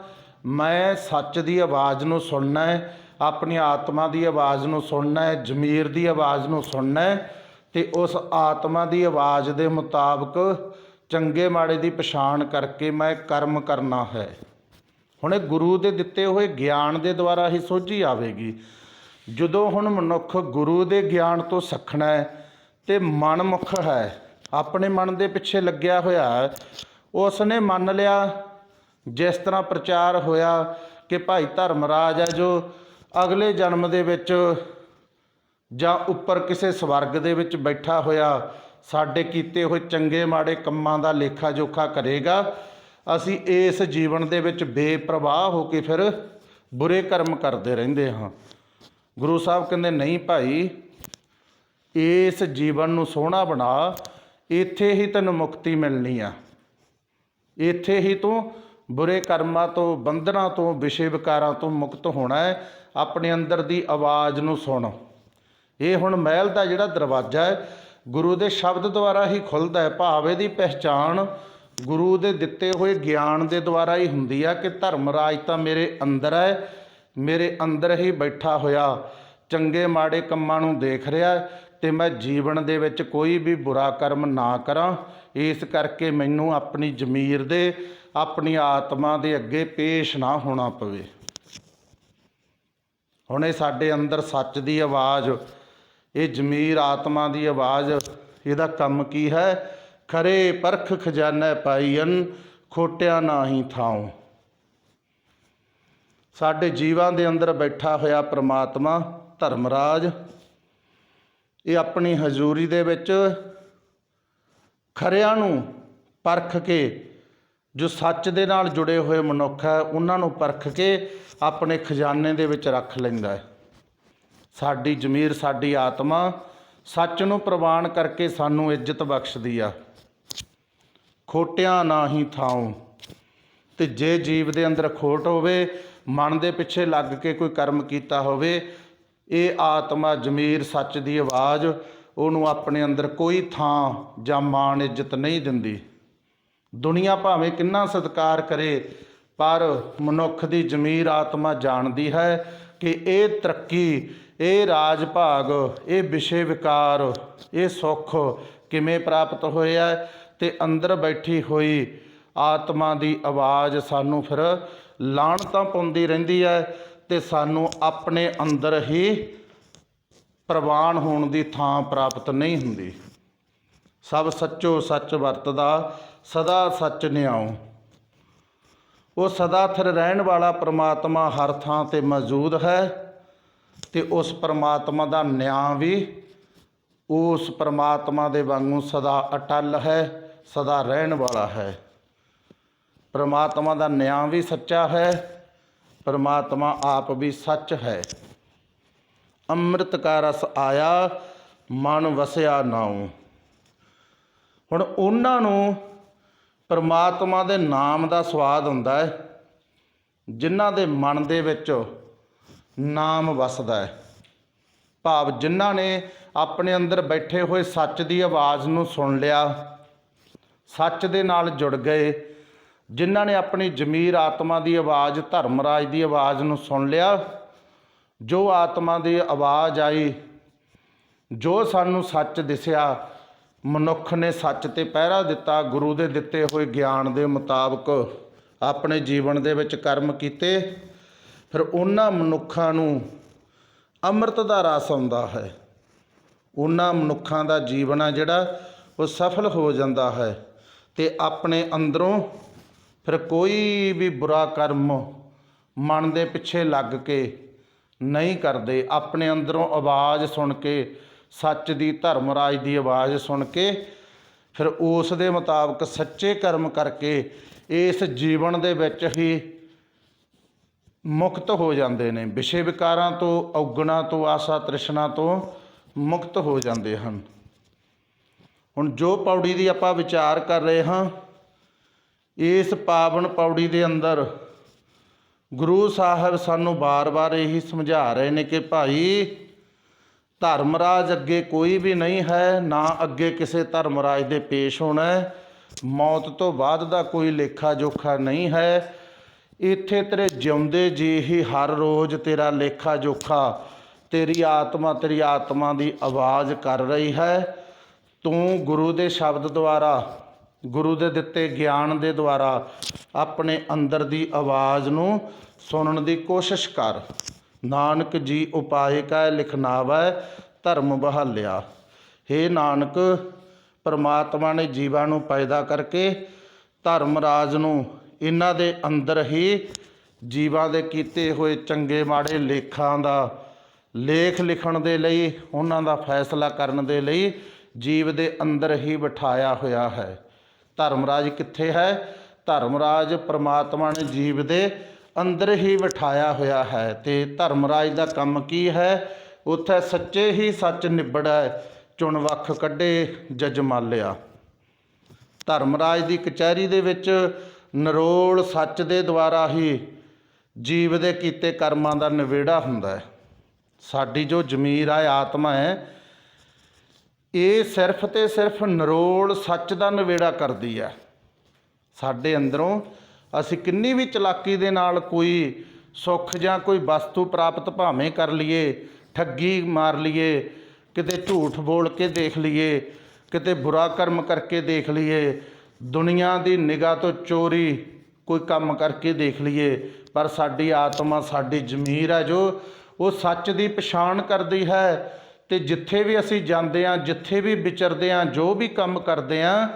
ਮੈਂ ਸੱਚ ਦੀ ਆਵਾਜ਼ ਨੂੰ ਸੁਣਨਾ ਹੈ, ਆਪਣੀ ਆਤਮਾ ਦੀ ਆਵਾਜ਼ ਨੂੰ ਸੁਣਨਾ ਹੈ, ਜ਼ਮੀਰ ਦੀ ਆਵਾਜ਼ ਨੂੰ ਸੁਣਨਾ ਹੈ ਤੇ ਉਸ ਆਤਮਾ ਦੀ ਆਵਾਜ਼ ਦੇ ਮੁਤਾਬਕ ਚੰਗੇ ਮਾੜੇ ਦੀ ਪਛਾਣ ਕਰਕੇ ਮੈਂ ਕਰਮ ਕਰਨਾ ਹੈ। ਹੁਣ ਇਹ ਗੁਰੂ ਦੇ ਦਿੱਤੇ ਹੋਏ ਗਿਆਨ ਦੇ ਦੁਆਰਾ ਹੀ ਸੋਝੀ ਆਵੇਗੀ। ਜਦੋਂ ਹੁਣ ਮਨੁੱਖ ਗੁਰੂ ਦੇ ਗਿਆਨ ਤੋਂ ਸੱਖਣਾ ਹੈ ਤੇ ਮਨਮੁਖ ਹੈ, ਆਪਣੇ ਮਨ ਦੇ ਪਿੱਛੇ ਲੱਗਿਆ ਹੋਇਆ ਹੈ, ਉਸ ਨੇ ਮੰਨ ਲਿਆ ਜਿਸ ਤਰ੍ਹਾਂ ਪ੍ਰਚਾਰ ਹੋਇਆ ਕਿ ਭਾਈ ਧਰਮਰਾਜ ਹੈ ਜੋ ਅਗਲੇ ਜਨਮ ਦੇ ਵਿੱਚ ਜਾਂ ਉੱਪਰ ਕਿਸੇ ਸਵਰਗ ਦੇ ਵਿੱਚ ਬੈਠਾ ਹੋਇਆ ਸਾਡੇ ਕੀਤੇ ਹੋਏ ਚੰਗੇ ਮਾੜੇ ਕੰਮਾਂ ਦਾ ਲੇਖਾ ਜੋਖਾ ਕਰੇਗਾ। ਅਸੀਂ ਇਸ ਜੀਵਨ ਦੇ ਵਿੱਚ ਬੇਪਰਵਾਹ ਹੋ ਕੇ ਫਿਰ ਬੁਰੇ ਕਰਮ ਕਰਦੇ ਰਹਿੰਦੇ ਹਾਂ। ਗੁਰੂ ਸਾਹਿਬ ਕਹਿੰਦੇ ਨਹੀਂ ਭਾਈ, ਇਸ ਜੀਵਨ ਨੂੰ ਸੋਹਣਾ ਬਣਾ, ਇੱਥੇ ਹੀ ਤੈਨੂੰ ਮੁਕਤੀ ਮਿਲਣੀ ਆ, ਇੱਥੇ ਹੀ ਤੂੰ ਬੁਰੇ ਕਰਮਾਂ ਤੋਂ, ਬੰਧਨਾਂ ਤੋਂ, ਵਿਸ਼ੇ ਵਿਕਾਰਾਂ ਤੋਂ ਮੁਕਤ ਹੋਣਾ ਹੈ। ਆਪਣੇ ਅੰਦਰ ਦੀ ਆਵਾਜ਼ ਨੂੰ ਸੁਣ। ਇਹ ਹੁਣ ਮਹਿਲ ਦਾ ਜਿਹੜਾ ਦਰਵਾਜ਼ਾ ਹੈ ਗੁਰੂ ਦੇ ਸ਼ਬਦ ਦੁਆਰਾ ਹੀ ਖੁੱਲ੍ਹਦਾ ਹੈ। ਭਾਵ ਇਹਦੀ ਪਹਿਚਾਣ ਗੁਰੂ ਦੇ ਦਿੱਤੇ ਹੋਏ ਗਿਆਨ ਦੇ ਦੁਆਰਾ ਹੀ ਹੁੰਦੀ ਆ ਕਿ ਧਰਮਰਾਜ ਤਾਂ ਮੇਰੇ ਅੰਦਰ ਹੈ, ਮੇਰੇ ਅੰਦਰ ਹੀ ਬੈਠਾ ਹੋਇਆ ਚੰਗੇ ਮਾੜੇ ਕੰਮਾਂ ਨੂੰ ਦੇਖ ਰਿਹਾ ਤੇ ਮੈਂ ਜੀਵਨ ਦੇ ਵਿੱਚ ਕੋਈ ਵੀ ਬੁਰਾ ਕਰਮ ਨਾ ਕਰਾਂ। ਇਸ ਕਰਕੇ ਮੈਨੂੰ ਆਪਣੀ ਜ਼ਮੀਰ ਦੇ, ਆਪਣੀ ਆਤਮਾ ਦੇ ਅੱਗੇ ਪੇਸ਼ ਨਾ ਹੋਣਾ ਪਵੇ। ਹੁਣ ਇਹ ਸਾਡੇ ਅੰਦਰ ਸੱਚ ਦੀ ਆਵਾਜ਼, ਇਹ ਜ਼ਮੀਰ ਆਤਮਾ ਦੀ ਆਵਾਜ਼, ਇਹਦਾ ਕੰਮ ਕੀ ਹੈ? ਖਰੇ ਪਰਖ ਖਜ਼ਾਨਾ ਪਾਈਨ ਖੋਟਿਆ ਨਾਹੀਂ ਥਾਉ। ਸਾਡੇ ਜੀਵਾਂ ਦੇ ਅੰਦਰ ਬੈਠਾ ਹੋਇਆ ਪ੍ਰਮਾਤਮਾ ਧਰਮਰਾਜ, ਇਹ ਆਪਣੀ ਹਜ਼ੂਰੀ ਦੇ ਵਿੱਚ ਖਰਿਆਂ ਨੂੰ ਪਰਖ ਕੇ, ਜੋ ਸੱਚ ਦੇ ਨਾਲ ਜੁੜੇ ਹੋਏ ਮਨੁੱਖ ਹੈ ਉਹਨਾਂ ਨੂੰ ਪਰਖ ਕੇ ਆਪਣੇ ਖਜ਼ਾਨੇ ਦੇ ਵਿੱਚ ਰੱਖ ਲੈਂਦਾ ਹੈ। ਸਾਡੀ ਜ਼ਮੀਰ, ਸਾਡੀ ਆਤਮਾ ਸੱਚ ਨੂੰ ਪ੍ਰਵਾਨ ਕਰਕੇ ਸਾਨੂੰ ਇੱਜ਼ਤ ਬਖਸ਼ਦੀ ਆ। ਖੋਟਿਆਂ ਨਾਹੀਂ ਥਾਉ। ਤੇ ਜੇ ਜੀਵ ਦੇ ਅੰਦਰ ਖੋਟ ਹੋਵੇ, ਮਨ ਦੇ ਪਿੱਛੇ ਲੱਗ ਕੇ ਕੋਈ ਕਰਮ ਕੀਤਾ ਹੋਵੇ, ਇਹ ਆਤਮਾ ਜ਼ਮੀਰ ਸੱਚ ਦੀ ਆਵਾਜ਼ ਉਹਨੂੰ ਆਪਣੇ ਅੰਦਰ ਕੋਈ ਥਾਂ ਜਾਂ ਮਾਣ ਇੱਜ਼ਤ ਨਹੀਂ ਦਿੰਦੀ। ਦੁਨੀਆ ਭਾਵੇਂ ਕਿੰਨਾ ਸਤਿਕਾਰ ਕਰੇ, ਪਰ ਮਨੁੱਖ ਦੀ ਜ਼ਮੀਰ ਆਤਮਾ ਜਾਣਦੀ ਹੈ ਕਿ ਇਹ ਤਰੱਕੀ, ਇਹ ਰਾਜ ਭਾਗ, ਇਹ ਵਿਸ਼ੇ ਵਿਕਾਰ, ਇਹ ਸੁੱਖ ਕਿਵੇਂ ਪ੍ਰਾਪਤ ਹੋਇਆ। ਤੇ ਅੰਦਰ ਬੈਠੀ ਹੋਈ ਆਤਮਾ ਦੀ ਆਵਾਜ਼ ਸਾਨੂੰ ਫਿਰ ਲਾਹਣਤਾਂ ਪਾਉਂਦੀ ਰਹਿੰਦੀ ਹੈ ਤੇ ਸਾਨੂੰ ਆਪਣੇ ਅੰਦਰ ਹੀ ਪ੍ਰਵਾਨ ਹੋਣ ਦੀ ਥਾਂ ਪ੍ਰਾਪਤ ਨਹੀਂ ਹੁੰਦੀ। ਸਭ ਸੱਚੋ ਸੱਚ ਵਰਤਦਾ, ਸਦਾ ਸੱਚ ਨਿਆਉ। ਉਹ ਸਦਾ ਥਿਰ ਰਹਿਣ ਵਾਲਾ ਪ੍ਰਮਾਤਮਾ ਹਰ ਥਾਂ 'ਤੇ ਮੌਜੂਦ ਹੈ ਤੇ ਉਸ ਪ੍ਰਮਾਤਮਾ ਦਾ ਨਿਆਂ ਵੀ ਉਸ ਪ੍ਰਮਾਤਮਾ ਦੇ ਵਾਂਗੂ ਸਦਾ ਅਟੱਲ ਹੈ, ਸਦਾ ਰਹਿਣ ਵਾਲਾ ਹੈ। ਪ੍ਰਮਾਤਮਾ ਦਾ ਨਿਆਂ ਵੀ ਸੱਚਾ ਹੈ परमात्मा आप भी सच है। ਅੰਮ੍ਰਿਤ ਕਾ ਰਸ ਆਇਆ ਮਨ ਵਸਿਆ ਨਾਉ। ਹੁਣ ਉਹਨਾਂ ਨੂੰ ਪਰਮਾਤਮਾ ਦੇ ਨਾਮ ਦਾ ਸਵਾਦ ਹੁੰਦਾ ਹੈ ਜਿਨ੍ਹਾਂ ਦੇ ਮਨ ਦੇ ਵਿੱਚ ਨਾਮ ਵਸਦਾ ਹੈ। ਭਾਵ ਜਿਨ੍ਹਾਂ ਨੇ ਆਪਣੇ ਅੰਦਰ ਬੈਠੇ ਹੋਏ ਸੱਚ ਦੀ ਆਵਾਜ਼ ਨੂੰ ਸੁਣ ਲਿਆ, ਸੱਚ ਦੇ ਨਾਲ ਜੁੜ ਗਏ, ਜਿਨ੍ਹਾਂ ਨੇ ਆਪਣੀ ਜ਼ਮੀਰ ਆਤਮਾ ਦੀ ਆਵਾਜ਼, ਧਰਮਰਾਜ ਦੀ ਆਵਾਜ਼ ਨੂੰ ਸੁਣ ਲਿਆ। ਜੋ ਆਤਮਾ ਦੀ ਆਵਾਜ਼ ਆਈ, ਜੋ ਸਾਨੂੰ ਸੱਚ ਦਿਸਿਆ, ਮਨੁੱਖ ਨੇ ਸੱਚ 'ਤੇ ਪਹਿਰਾ ਦਿੱਤਾ, ਗੁਰੂ ਦੇ ਦਿੱਤੇ ਹੋਏ ਗਿਆਨ ਦੇ ਮੁਤਾਬਕ ਆਪਣੇ ਜੀਵਨ ਦੇ ਵਿੱਚ ਕਰਮ ਕੀਤੇ, ਫਿਰ ਉਹਨਾਂ ਮਨੁੱਖਾਂ ਨੂੰ ਅੰਮ੍ਰਿਤ ਦਾ ਰਸ ਆਉਂਦਾ ਹੈ। ਉਹਨਾਂ ਮਨੁੱਖਾਂ ਦਾ ਜੀਵਨ ਆ ਜਿਹੜਾ ਉਹ ਸਫਲ ਹੋ ਜਾਂਦਾ ਹੈ ਅਤੇ ਆਪਣੇ ਅੰਦਰੋਂ ਫਿਰ ਕੋਈ ਵੀ ਬੁਰਾ ਕਰਮ ਮਨ ਦੇ ਪਿੱਛੇ ਲੱਗ ਕੇ ਨਹੀਂ ਕਰਦੇ। ਆਪਣੇ ਅੰਦਰੋਂ ਆਵਾਜ਼ ਸੁਣ ਕੇ, ਸੱਚ ਦੀ, ਧਰਮਰਾਜ ਦੀ ਆਵਾਜ਼ ਸੁਣ ਕੇ, ਫਿਰ ਉਸ ਦੇ ਮੁਤਾਬਕ ਸੱਚੇ ਕਰਮ ਕਰਕੇ ਇਸ ਜੀਵਨ ਦੇ ਵਿੱਚ ਹੀ ਮੁਕਤ ਹੋ ਜਾਂਦੇ ਨੇ। ਵਿਸ਼ੇ ਵਿਕਾਰਾਂ ਤੋਂ, ਔਗਣਾਂ ਤੋਂ, ਆਸਾ ਤ੍ਰਿਸ਼ਨਾ ਤੋਂ ਮੁਕਤ ਹੋ ਜਾਂਦੇ ਹਨ। ਹੁਣ ਜੋ ਪੌੜੀ ਦੀ ਆਪਾਂ ਵਿਚਾਰ ਕਰ ਰਹੇ ਹਾਂ, ਇਸ ਪਾਵਨ ਪੌੜੀ ਦੇ ਅੰਦਰ ਗੁਰੂ ਸਾਹਿਬ ਸਾਨੂੰ ਵਾਰ-ਵਾਰ ਇਹੀ ਸਮਝਾ ਰਹੇ ਨੇ ਕਿ ਭਾਈ ਧਰਮਰਾਜ ਅੱਗੇ ਕੋਈ ਵੀ ਨਹੀਂ ਹੈ, ਨਾ ਅੱਗੇ ਕਿਸੇ ਧਰਮਰਾਜ ਦੇ ਪੇਸ਼ ਹੋਣਾ ਹੈ। ਮੌਤ ਤੋਂ ਬਾਅਦ ਦਾ ਕੋਈ ਲੇਖਾ ਜੋਖਾ ਨਹੀਂ ਹੈ। ਇੱਥੇ ਤੇਰੇ ਜਿਉਂਦੇ ਜੀ ਹੀ ਹਰ ਰੋਜ਼ ਤੇਰਾ ਲੇਖਾ ਜੋਖਾ ਤੇਰੀ ਆਤਮਾ ਦੀ ਆਵਾਜ਼ ਕਰ ਰਹੀ ਹੈ। ਤੂੰ ਗੁਰੂ ਦੇ ਸ਼ਬਦ ਦੁਆਰਾ, ਗੁਰੂ ਦੇ ਦਿੱਤੇ ਗਿਆਨ ਦੇ ਦੁਆਰਾ ਆਪਣੇ ਅੰਦਰ ਦੀ ਆਵਾਜ਼ ਨੂੰ ਸੁਣਨ ਦੀ ਕੋਸ਼ਿਸ਼ ਕਰ। ਨਾਨਕ ਜੀ ਉਪਾਏ ਕਾ ਲਿਖਨਾਵੈ ਧਰਮ ਬਹਾਲਿਆ। ਹੇ ਨਾਨਕ, ਪਰਮਾਤਮਾ ਨੇ ਜੀਵਾਂ ਨੂੰ ਪੈਦਾ ਕਰਕੇ ਧਰਮ ਰਾਜ ਨੂੰ ਇਹਨਾਂ ਦੇ ਅੰਦਰ ਹੀ ਜੀਵਾਂ ਦੇ ਕੀਤੇ ਹੋਏ ਚੰਗੇ ਮਾੜੇ ਲੇਖਾਂ ਦਾ ਲੇਖ ਲਿਖਣ ਦੇ ਲਈ, ਉਹਨਾਂ ਦਾ ਫੈਸਲਾ ਕਰਨ ਦੇ ਲਈ ਜੀਵ ਦੇ ਅੰਦਰ ਹੀ ਬਿਠਾਇਆ ਹੋਇਆ ਹੈ। ਧਰਮਰਾਜ ਕਿੱਥੇ ਹੈ? ਧਰਮਰਾਜ ਪਰਮਾਤਮਾ ਨੇ ਜੀਵ ਦੇ ਅੰਦਰ ਹੀ ਬਿਠਾਇਆ ਹੋਇਆ ਹੈ। ਅਤੇ ਧਰਮਰਾਜ ਦਾ ਕੰਮ ਕੀ ਹੈ? ਉੱਥੇ ਸੱਚੇ ਹੀ ਸੱਚ ਨਿਬੜੈ, ਚੁਣ ਵੱਖ ਕੱਢੇ ਜਜਮਾਲਿਆ। ਧਰਮਰਾਜ ਦੀ ਕਚਹਿਰੀ ਦੇ ਵਿੱਚ ਨਿਰੋਲ ਸੱਚ ਦੇ ਦੁਆਰਾ ਹੀ ਜੀਵ ਦੇ ਕੀਤੇ ਕਰਮਾਂ ਦਾ ਨਿਬੇੜਾ ਹੁੰਦਾ ਹੈ। ਸਾਡੀ ਜੋ ਜ਼ਮੀਰ ਹੈ, ਆਤਮਾ ਹੈ, ਇਹ ਸਿਰਫ ਅਤੇ ਸਿਰਫ ਨਿਰੋਲ ਸੱਚ ਦਾ ਨਿਬੇੜਾ ਕਰਦੀ ਹੈ। ਸਾਡੇ ਅੰਦਰੋਂ ਅਸੀਂ ਕਿੰਨੀ ਵੀ ਚਲਾਕੀ ਦੇ ਨਾਲ ਕੋਈ ਸੁੱਖ ਜਾਂ ਕੋਈ ਵਸਤੂ ਪ੍ਰਾਪਤ ਭਾਵੇਂ ਕਰ ਲਈਏ, ਠੱਗੀ ਮਾਰ ਲਈਏ, ਕਿਤੇ ਝੂਠ ਬੋਲ ਕੇ ਦੇਖ ਲਈਏ, ਕਿਤੇ ਬੁਰਾ ਕਰਮ ਕਰਕੇ ਦੇਖ ਲਈਏ, ਦੁਨੀਆ ਦੀ ਨਿਗਾਹ ਤੋਂ ਚੋਰੀ ਕੋਈ ਕੰਮ ਕਰਕੇ ਦੇਖ ਲਈਏ, ਪਰ ਸਾਡੀ ਆਤਮਾ, ਸਾਡੀ ਜ਼ਮੀਰ ਹੈ ਜੋ ਉਹ ਸੱਚ ਦੀ ਪਛਾਣ ਕਰਦੀ ਹੈ। ਅਤੇ ਜਿੱਥੇ ਵੀ ਅਸੀਂ ਜਾਂਦੇ ਹਾਂ, ਜਿੱਥੇ ਵੀ ਵਿਚਰਦੇ ਹਾਂ, ਜੋ ਵੀ ਕੰਮ ਕਰਦੇ ਹਾਂ,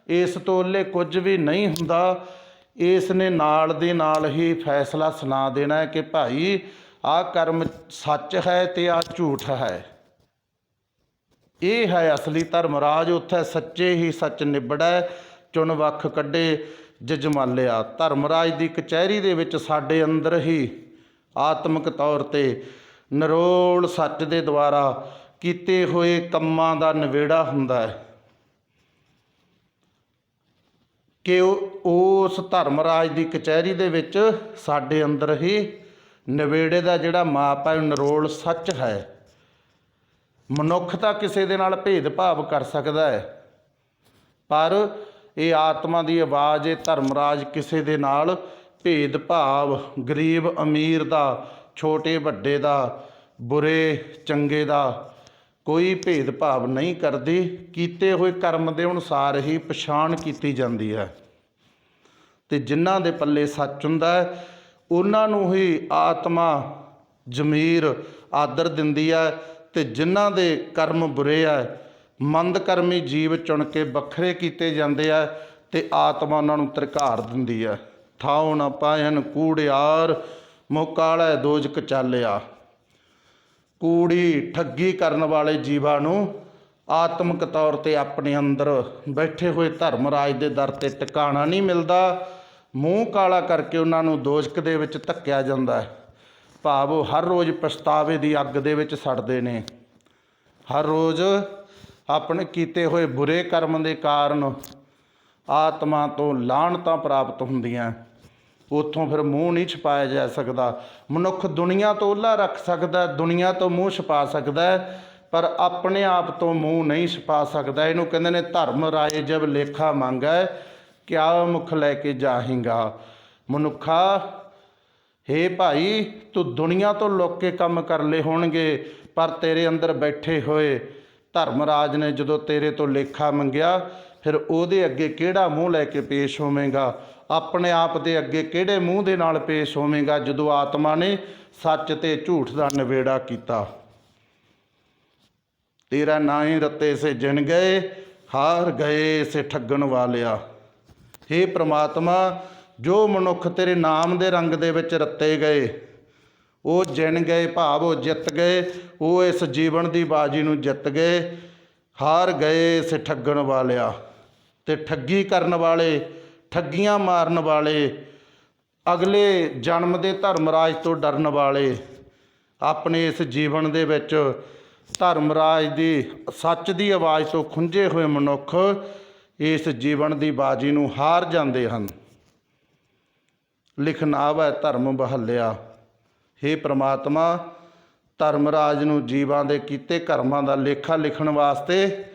ਇਸ ਤੋਂ ਉਹਲੇ ਕੁਝ ਵੀ ਨਹੀਂ ਹੁੰਦਾ। ਇਸ ਨੇ ਨਾਲ ਦੇ ਨਾਲ ਹੀ ਫੈਸਲਾ ਸੁਣਾ ਦੇਣਾ ਹੈ ਕਿ ਭਾਈ ਆਹ ਕਰਮ ਸੱਚ ਹੈ ਅਤੇ ਆਹ ਝੂਠ ਹੈ। ਇਹ ਹੈ ਅਸਲੀ ਧਰਮਰਾਜ। ਉੱਥੇ ਸੱਚੇ ਹੀ ਸੱਚ ਨਿਬੜੈ, ਚੁਣ ਵੱਖ ਕੱਢੇ ਜਜਮਾਲਿਆ। ਧਰਮਰਾਜ ਦੀ ਕਚਹਿਰੀ ਦੇ ਵਿੱਚ ਸਾਡੇ ਅੰਦਰ ਹੀ ਆਤਮਿਕ ਤੌਰ 'ਤੇ ਨਿਰੋਲ ਸੱਚ ਦੇ ਦੁਆਰਾ ਕੀਤੇ ਹੋਏ ਕੰਮਾਂ ਦਾ ਨਿਬੇੜਾ ਹੁੰਦਾ ਹੈ ਕਿ ਉਸ ਧਰਮਰਾਜ ਦੀ ਕਚਹਿਰੀ ਦੇ ਵਿੱਚ ਸਾਡੇ ਅੰਦਰ ਹੀ ਨਿਬੇੜੇ ਦਾ ਜਿਹੜਾ ਮਾਪ ਹੈ, ਨਿਰੋਲ ਸੱਚ ਹੈ। ਮਨੁੱਖ ਤਾਂ ਕਿਸੇ ਦੇ ਨਾਲ ਭੇਦਭਾਵ ਕਰ ਸਕਦਾ ਹੈ, ਪਰ ਇਹ ਆਤਮਾ ਦੀ ਆਵਾਜ਼, ਇਹ ਧਰਮਰਾਜ ਕਿਸੇ ਦੇ ਨਾਲ ਭੇਦਭਾਵ, ਗਰੀਬ ਅਮੀਰ ਦਾ, ਛੋਟੇ ਵੱਡੇ ਦਾ, ਬੁਰੇ ਚੰਗੇ ਦਾ ਕੋਈ ਭੇਦਭਾਵ ਨਹੀਂ ਕਰਦੀ। ਕੀਤੇ ਹੋਏ ਕਰਮ ਦੇ ਅਨੁਸਾਰ ਹੀ ਪਛਾਣ ਕੀਤੀ ਜਾਂਦੀ ਹੈ। ਅਤੇ ਜਿਨ੍ਹਾਂ ਦੇ ਪੱਲੇ ਸੱਚ ਹੁੰਦਾ ਹੈ, ਉਹਨਾਂ ਨੂੰ ਹੀ ਆਤਮਾ, ਜ਼ਮੀਰ ਆਦਰ ਦਿੰਦੀ ਹੈ। ਅਤੇ ਜਿਨ੍ਹਾਂ ਦੇ ਕਰਮ ਬੁਰੇ ਹੈ, ਮੰਦ ਕਰਮੀ ਜੀਵ ਚੁਣ ਕੇ ਵੱਖਰੇ ਕੀਤੇ ਜਾਂਦੇ ਆ, ਅਤੇ ਆਤਮਾ ਉਹਨਾਂ ਨੂੰ ਧਿਰਕਾਰ ਦਿੰਦੀ ਹੈ। ਥਾਉ ਨਾ ਪਾਇਨ ਕੂੜਿਆਰ, ਮੁਕਾਲੈ ਦੋਜਕ ਚਾਲਿਆ। ਕੂੜੀ ਠੱਗੀ ਕਰਨ ਵਾਲੇ ਜੀਵਾਂ ਨੂੰ ਆਤਮਿਕ ਤੌਰ 'ਤੇ ਆਪਣੇ ਅੰਦਰ ਬੈਠੇ ਹੋਏ ਧਰਮਰਾਜ ਦੇ ਦਰ 'ਤੇ ਟਿਕਾਣਾ ਨਹੀਂ ਮਿਲਦਾ। ਮੂੰਹ ਕਾਲਾ ਕਰਕੇ ਉਹਨਾਂ ਨੂੰ ਦੋਜ਼ਖ ਦੇ ਵਿੱਚ ਧੱਕਿਆ ਜਾਂਦਾ ਹੈ। ਭਾਵ ਉਹ ਹਰ ਰੋਜ਼ ਪਛਤਾਵੇ ਦੀ ਅੱਗ ਦੇ ਵਿੱਚ ਸੜਦੇ ਨੇ। ਹਰ ਰੋਜ਼ ਆਪਣੇ ਕੀਤੇ ਹੋਏ ਬੁਰੇ ਕਰਮ ਦੇ ਕਾਰਨ ਆਤਮਾ ਤੋਂ ਲਾਹਣਤਾਂ ਪ੍ਰਾਪਤ ਹੁੰਦੀਆਂ। ਉੱਥੋਂ ਫਿਰ ਮੂੰਹ ਨਹੀਂ ਛੁਪਾਇਆ ਜਾ ਸਕਦਾ। ਮਨੁੱਖ ਦੁਨੀਆ ਤੋਂ ਓਹਲਾ ਰੱਖ ਸਕਦਾ, ਦੁਨੀਆ ਤੋਂ ਮੂੰਹ ਛੁਪਾ ਸਕਦਾ, ਪਰ ਆਪਣੇ ਆਪ ਤੋਂ ਮੂੰਹ ਨਹੀਂ ਛੁਪਾ ਸਕਦਾ। ਇਹਨੂੰ ਕਹਿੰਦੇ ਨੇ ਧਰਮ ਰਾਏ ਜਬ ਲੇਖਾ ਮੰਗੈ ਕਿਆ ਮੁਖ ਲੈ ਕੇ ਜਾਹੇਂਗਾ। ਮਨੁੱਖਾ, ਹੇ ਭਾਈ, ਤੂੰ ਦੁਨੀਆ ਤੋਂ ਲੁੱਕ ਕੇ ਕੰਮ ਕਰ ਲਏ ਹੋਣਗੇ, ਪਰ ਤੇਰੇ ਅੰਦਰ ਬੈਠੇ ਹੋਏ ਧਰਮਰਾਜ ਨੇ ਜਦੋਂ ਤੇਰੇ ਤੋਂ ਲੇਖਾ ਮੰਗਿਆ, ਫਿਰ ਉਹਦੇ ਅੱਗੇ ਕਿਹੜਾ ਮੂੰਹ ਲੈ ਕੇ ਪੇਸ਼ ਹੋਵੇਂਗਾ? ਆਪਣੇ ਆਪ ਦੇ ਅੱਗੇ ਕਿਹੜੇ ਮੂੰਹ ਦੇ ਨਾਲ ਪੇਸ਼ ਹੋਵੇਂਗਾ ਜਦੋਂ ਆਤਮਾ ਨੇ ਸੱਚ ਤੇ ਝੂਠ ਦਾ ਨਿਬੇੜਾ ਕੀਤਾ। ਤੇਰਾ ਨਾਹੀਂ ਰੱਤੇ ਸੇ ਜਿਨ ਗਏ, ਹਾਰ ਗਏ ਸੇ ਠੱਗਣ ਵਾਲਿਆ। ਹੇ ਪ੍ਰਮਾਤਮਾ, ਜੋ ਮਨੁੱਖ ਤੇਰੇ ਨਾਮ ਦੇ ਰੰਗ ਦੇ ਵਿੱਚ ਰੱਤੇ ਗਏ, ਉਹ ਜਿਣ ਗਏ, ਭਾਵ ਉਹ ਜਿੱਤ ਗਏ, ਉਹ ਇਸ ਜੀਵਨ ਦੀ ਬਾਜੀ ਨੂੰ ਜਿੱਤ ਗਏ। ਹਾਰ ਗਏ ਸੇ ਠੱਗਣ ਵਾਲਿਆ। ਤੇ ਠੱਗੀ ਕਰਨ ਵਾਲੇ, ਠੱਗੀਆਂ ਮਾਰਨ ਵਾਲੇ, ਅਗਲੇ ਜਨਮ ਦੇ ਧਰਮਰਾਜ ਤੋਂ ਡਰਨ ਵਾਲੇ, ਆਪਣੇ ਇਸ ਜੀਵਨ ਦੇ ਵਿੱਚ ਧਰਮਰਾਜ ਦੀ ਸੱਚ ਦੀ ਆਵਾਜ਼ ਤੋਂ ਖੁੰਝੇ ਹੋਏ ਮਨੁੱਖ ਇਸ ਜੀਵਨ ਦੀ ਬਾਜੀ ਨੂੰ ਹਾਰ ਜਾਂਦੇ ਹਨ। ਲਿਖਨ ਆਵੈ ਧਰਮ ਬਹੱਲਿਆ। ਹੇ ਪ੍ਰਮਾਤਮਾ, ਧਰਮਰਾਜ ਨੂੰ ਜੀਵਾਂ ਦੇ ਕੀਤੇ ਕਰਮਾਂ ਦਾ ਲੇਖਾ ਲਿਖਣ ਵਾਸਤੇ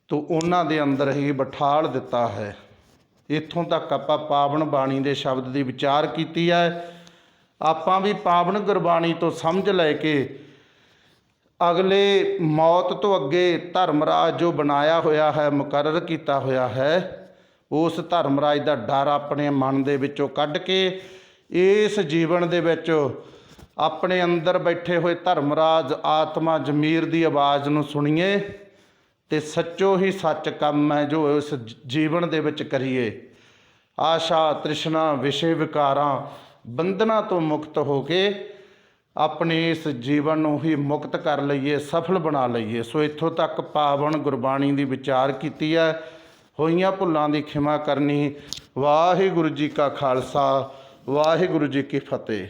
ਤੂੰ ਉਹਨਾਂ ਦੇ ਅੰਦਰ ਹੀ ਬਿਠਾਲ ਦਿੱਤਾ ਹੈ। ਇੱਥੋਂ ਤੱਕ ਆਪਾਂ ਪਾਵਨ ਬਾਣੀ ਦੇ ਸ਼ਬਦ ਦੀ ਵਿਚਾਰ ਕੀਤੀ ਹੈ। ਆਪਾਂ ਵੀ ਪਾਵਨ ਗੁਰਬਾਣੀ ਤੋਂ ਸਮਝ ਲੈ ਕੇ ਅਗਲੇ ਮੌਤ ਤੋਂ ਅੱਗੇ ਧਰਮਰਾਜ ਜੋ ਬਣਾਇਆ ਹੋਇਆ ਹੈ, ਮੁਕਰਰ ਕੀਤਾ ਹੋਇਆ ਹੈ, ਉਸ ਧਰਮਰਾਜ ਦਾ ਡਰ ਆਪਣੇ ਮਨ ਦੇ ਵਿੱਚੋਂ ਕੱਢ ਕੇ ਇਸ ਜੀਵਨ ਦੇ ਵਿੱਚ ਆਪਣੇ ਅੰਦਰ ਬੈਠੇ ਹੋਏ ਧਰਮਰਾਜ ਆਤਮਾ ਜ਼ਮੀਰ ਦੀ ਆਵਾਜ਼ ਨੂੰ ਸੁਣੀਏ ਤੇ ਸੱਚੋ ਹੀ ਸੱਚ ਕੰਮ ਹੈ ਜੋ ਇਸ ਜੀਵਨ ਦੇ ਵਿੱਚ ਕਰੀਏ। ਆਸ਼ਾ, ਤ੍ਰਿਸ਼ਨਾ, ਵਿਸ਼ੇ ਵਿਕਾਰਾਂ, ਬੰਧਨਾਂ ਤੋਂ ਮੁਕਤ ਹੋ ਕੇ ਆਪਣੇ ਇਸ ਜੀਵਨ ਨੂੰ ਹੀ ਮੁਕਤ ਕਰ ਲਈਏ, ਸਫਲ ਬਣਾ ਲਈਏ। ਸੋ ਇੱਥੋਂ ਤੱਕ ਪਾਵਨ ਗੁਰਬਾਣੀ ਦੀ ਵਿਚਾਰ ਕੀਤੀ ਹੈ। ਹੋਈਆਂ ਭੁੱਲਾਂ ਦੀ ਖਿਮਾ ਕਰਨੀ। ਵਾਹਿਗੁਰੂ ਜੀ ਕਾ ਖਾਲਸਾ, ਵਾਹਿਗੁਰੂ ਜੀ ਕੀ ਫਤਿਹ।